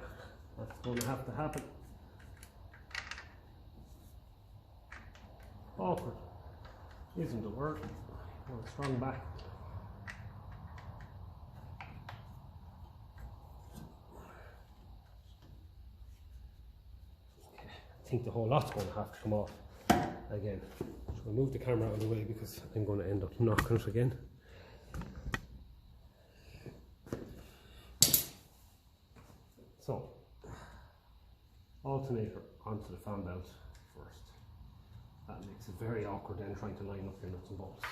that's going to have to happen. Awkward isn't the word. Want a strong back. Okay, I think the whole lot's going to have to come off again. So we'll move the camera out of the way because I'm going to end up knocking it again. So, alternator onto the fan belt first. That makes it very awkward then trying to line up your nuts and bolts.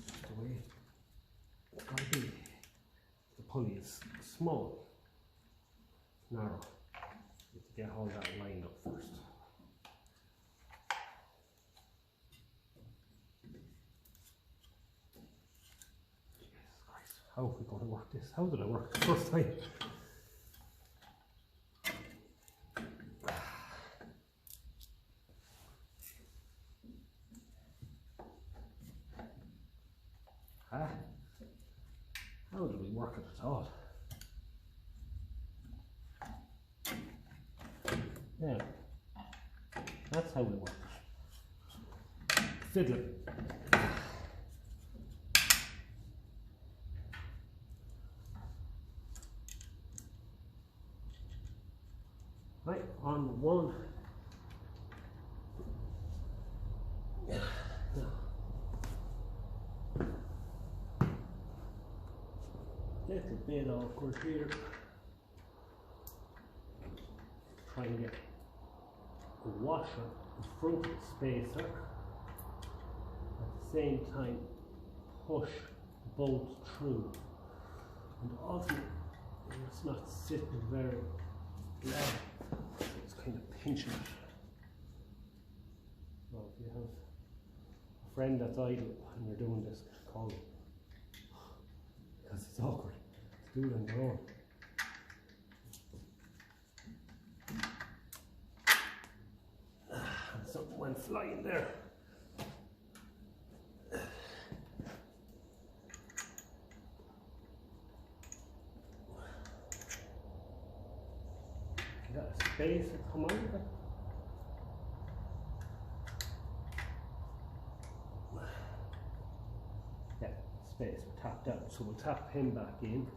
Just the way it's got to be. The pulley is small, narrow. You have to get all that lined up first. Jesus Christ, how are we going to work this? How did I work the first time? How did we work it at all? Yeah, that's how we work it. Fiddling. Right, on one. Little bit awkward here. Try and get a washer in front of the spacer. At the same time, push the bolt through. And often it's not sitting very level. So it's kind of pinching it. So if you have a friend that's idle and you're doing this, call them. Because it's awkward to do it on your own. And something went flying there. You got a space to come out of it. Space, we're tapped out, so we'll tap him back in.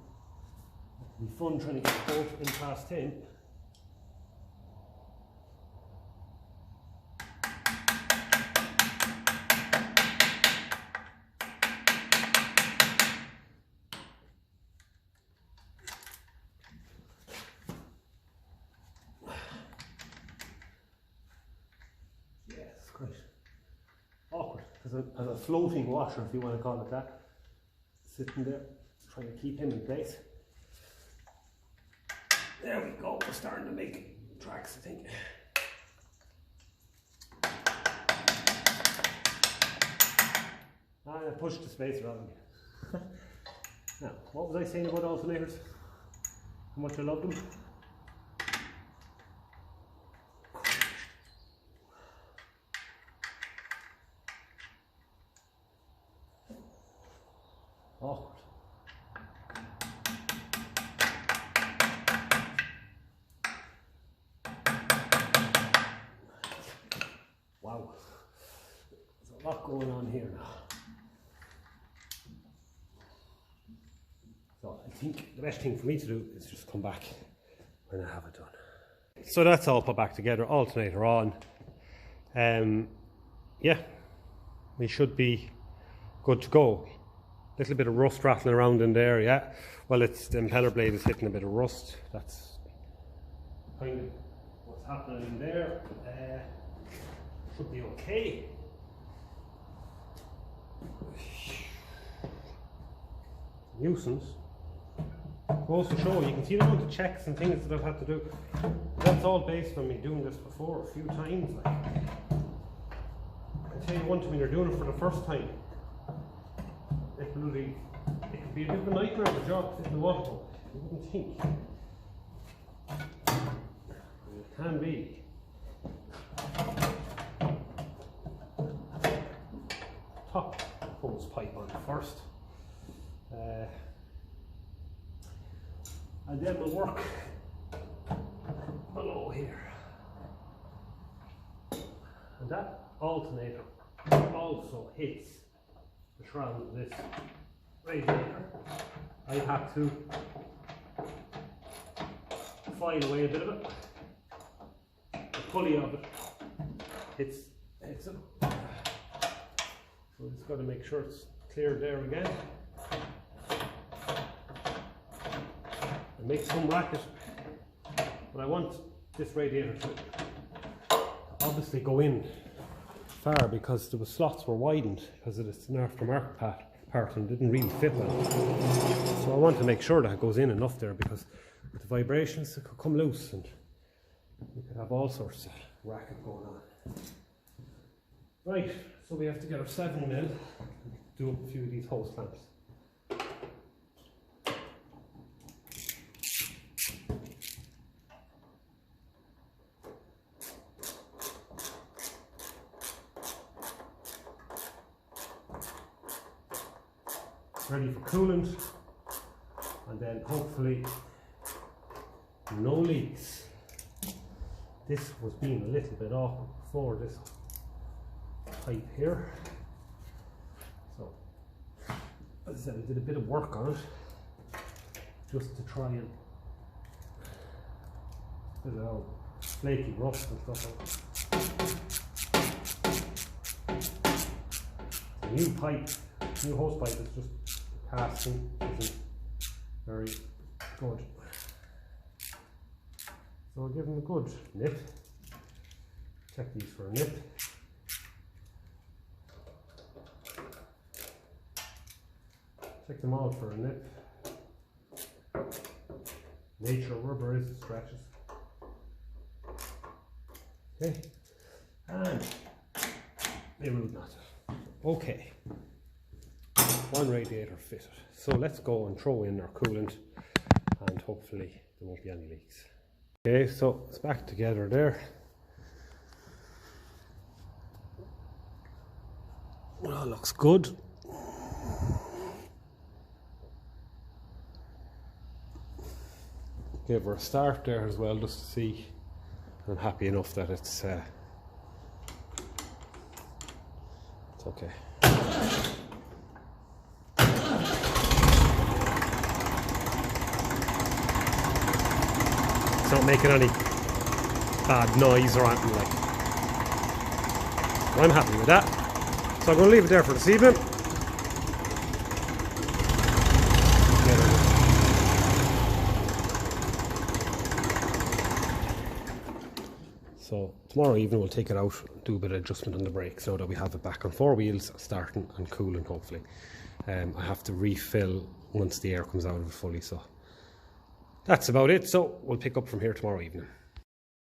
It'll be fun trying to get both in past him. Yes, great. Awkward, as a floating washer, if you want to call it that. Sitting there, trying to keep him in place. There we go, we're starting to make tracks, I think. I pushed the spacer out again. Now, what was I saying about alternators? How much I love them? Awkward. Wow, there's a lot going on here now. So I think the best thing for me to do is just come back when I have it done. So that's all put back together, alternator on. Yeah, we should be good to go. Little bit of rust rattling around in there, yeah. Well, it's the impeller blade is hitting a bit of rust. That's kind of what's happening in there. Should be okay. Nuisance. Goes to show, you can see the amount of checks and things that I've had to do. That's all based on me doing this before a few times. Like, I tell you one thing, when you're doing it for the first time, it can be a bit of a nightmare of a job fitting the water pump. You wouldn't think. It can be. Top hose pipe on first. And then we'll work below here. And that alternator also hits the shroud of this radiator. I have to file away a bit of it. The pulley of it hits it. So we've just got to make sure it's cleared there again. And make some racket. But I want this radiator to obviously go in far, because the slots were widened because it's an aftermarket part and didn't really fit well. So I want to make sure that it goes in enough there, because with the vibrations it could come loose and we could have all sorts of racket going on. Right, so we have to get our 7mm and do up a few of these hose clamps. Ready for coolant, and then hopefully no leaks. This was being a little bit awkward before, this pipe here. So as I said, I did a bit of work on it just to try and get it out flaky rust and stuff like that. The new hose pipe is just casting, isn't very good. So we'll give them a good nip. Check these for a nip. Check them out for a nip. Nature rubber is stretches. Okay, and a root knot. Okay. One radiator fitted. So let's go and throw in our coolant and hopefully there won't be any leaks. Okay, so it's back together there. Well, looks good. Give her a start there as well, just to see. I'm happy enough that it's okay. It's not making any bad noise or anything like. I'm happy with that. So I'm going to leave it there for this evening. So tomorrow evening we'll take it out, do a bit of adjustment on the brakes now that we have it back on 4 wheels, starting and cooling hopefully. I have to refill once the air comes out of it fully, so that's about it. So we'll pick up from here tomorrow evening.